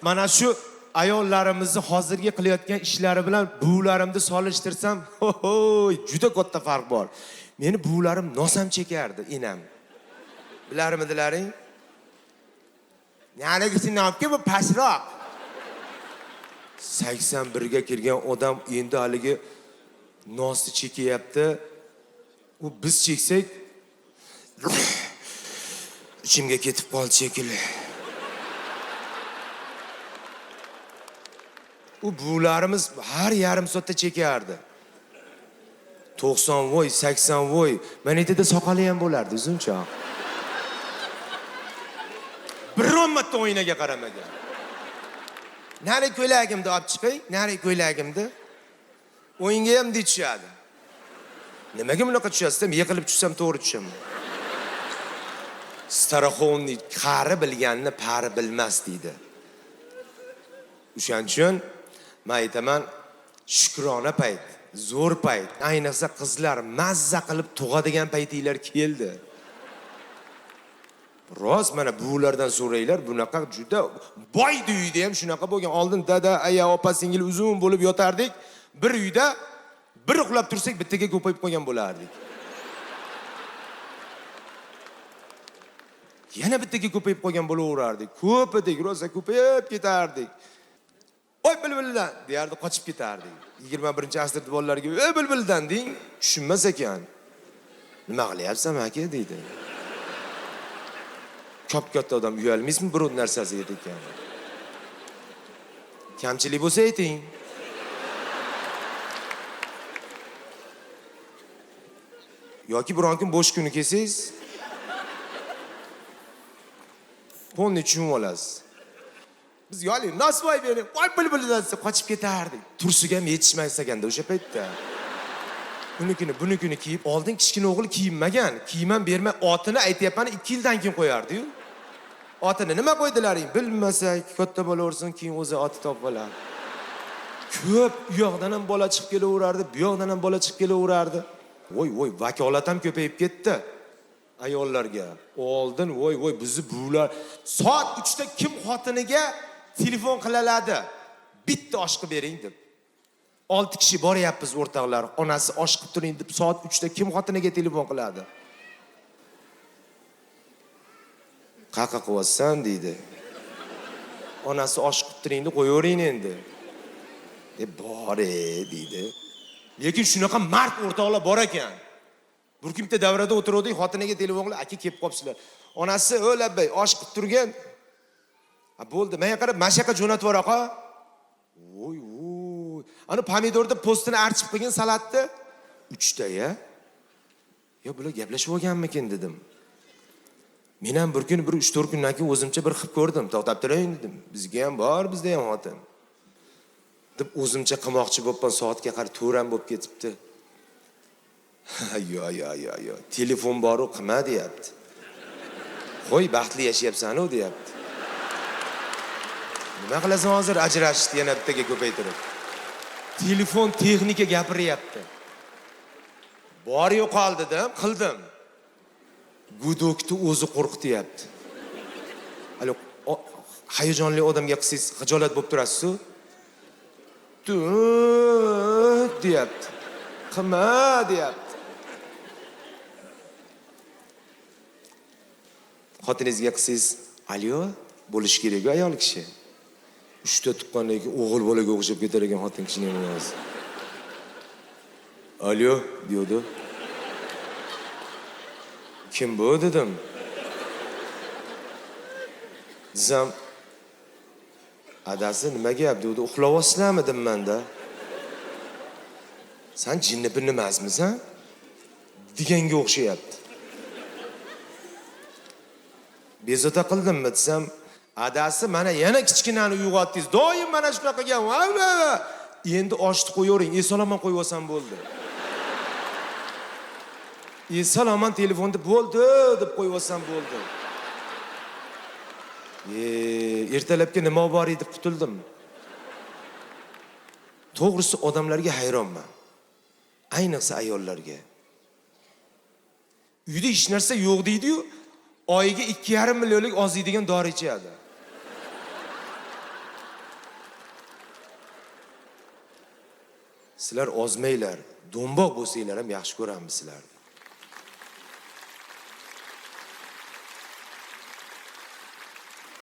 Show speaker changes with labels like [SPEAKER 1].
[SPEAKER 1] Mana shu ayollarimizni hozirgi qilayotgan ishlari bilan buvlarimni solishtirsam, juda katta farq bor. Meni buvlarim nosam chekardi, enam. Bilarmidilaring? Ya'ni nopki bu pastroq. 81 ga kirgan odam endi haligi nosni chekyapti. U biz cheksak ichimga ketib qoldi shekilli. U buvlarimiz har yarim soatda chekardi. 90 voy, 80 voy. Menitida soqoli ham bo'lardi uzunchoq. Biron marta o'yinaga qaramagan. Nari ko'ylagimni olib chiqay, nari ko'ylagimni. O'yinga ham tushadi. Nimaga bunaqa tushasiz? Yiqilib tushsam to'g'ri tushaman. Straxovni qari bilganni pari bilmas deydi. O'shaning uchun men aytaman, shukrona payt, zo'r payt, ayniqsa qizlar mazza qilib tug'adigan paytinglar keldi. Rost mana bulardan so'raylar, bunaqa juda boy uyda ham shunaqa bo'lgan. Oldin dada, aya, opa, singil uzun bo'lib yotardik. Bir uyda bir uxlab tursak bittaga ko'payib qolgan bo'lardik. Yana bittaga ko'payib qolgan bo'laverardik. Ko'p edik, rosa ko'payib ketardik. Oy bilbildan deyardi, qochib ketardik. 21-asrda bolalarga "Ey bilbildan" deng, tushunmas ekan. Nima qilyapsan aka deydi. Katta odam uyalmaysizmi biror narsasiga ekan. Kamchilik bo'lsa ayting. Yoki biron kun bo'sh kuni kelsangiz, ponni tushunib olasiz. Biz yo'li nosvoy bering, voy bilbildan desa qochib ketardik. Tursiga ham yetishmaysa ekanda o'sha paytda. Bunikini kiyib, oldin kichkina o'g'il kiyinmagan. Kiyim ham bermay otini aytayapman 2 yildan keyin qo'yardi-yu. Otini nima qo'ydilaring? Bilmasak, katta bo'laversin, keyin o'zi oti topib oladi. Ko'p u yoqdan ham bola chiqib kelaverardi, bu yoqdan ham bola chiqib kelaverardi. Voy, vakolat ham ko'payib ketdi. Ayollarga. Oldin voy, bizni bular soat 3 da kim xotiniga telefon qilaladi? Bitta osh qilib bering deb. 6 kishi boryapmiz o'rtoqlar. Onasi osh qilib turing deb soat 3 da kim xotiniga telefon qiladi? Qaqa qilyapsan deydi. Onasi osh qilib turing deb qo'yavering endi. Bore deydi. Lekin shunaqa mard o'rtoqlar bor ekan. Bir kun bitta davrada o'tirdik, xotiniga telefon qilib, aka kelib qopsizlar. Onasi o'labbay osh qilib turgan. Bo'ldi, menga qarab, mashaqa jo'natib yubor oqa. Voy. Ana pomidorda postini archib qo'ygan salatni 3 ta ya. Yo bular gaplashib olganmikin dedim. Men ham bir kun 3-4 kundan keyin o'zimcha bir qilib ko'rdim. To'xtab turing dedim. Bizga ham bor, bizda ham xotin. Deb o'zimcha qilmoqchi bo'pman, soatga qarab to'ram bo'lib ketibdi. Yo. Telefon bor-u qilma deyapti. Qo'y, baxtli yashayapsan-ku deyapti. Nima qilasan hozir ajrashishni yana bittaga ko'paytirib? Telefon texnika gapiryapti. Bor yo'qol dedim, qildim. Gudokni o'zi qo'rqityapti. Hali hayajonli odamga qilsangiz xijolat bo'lib turasiz-ku. Deyapti. Qilma deyapti. Xotiningizga qilsangiz, "Alyo, bo'lish kerak-ku ayol kishi." 3 ta tuqqandan keyin o'g'il bolaga o'xshab ketar ekan xotin kishining ovozi. "Alyo" deydi. "Kim bu?" dedim. Desam, "Adasi nima gap?" dedi. "Uxlayapsizlarmi?" dedim menda. "Sen jinni binni emasmisan?" deganga o'xshayapti. Bezovta qildimmi desam, "Adasi mana yana kichkinani uyg'otdingiz. Doim mana shunaqa gap. Endi oshni qo'yavering, esolomon qo'yib olsam bo'ldi." Esolomon telefonda bo'ldi deb qo'yib olsam bo'ldi. Ertalabga nima bor edi deb qutuldim. To'g'risi odamlarga hayronman. Ayniqsa ayollarga. Uyda hech narsa yo'q deydi-yu, oyiga 2,5 millionlik oziydigan dori ichadi. Sizlar ozmanglar, do'mboq bo'lsanglar ham yaxshi ko'ramiz sizlarni.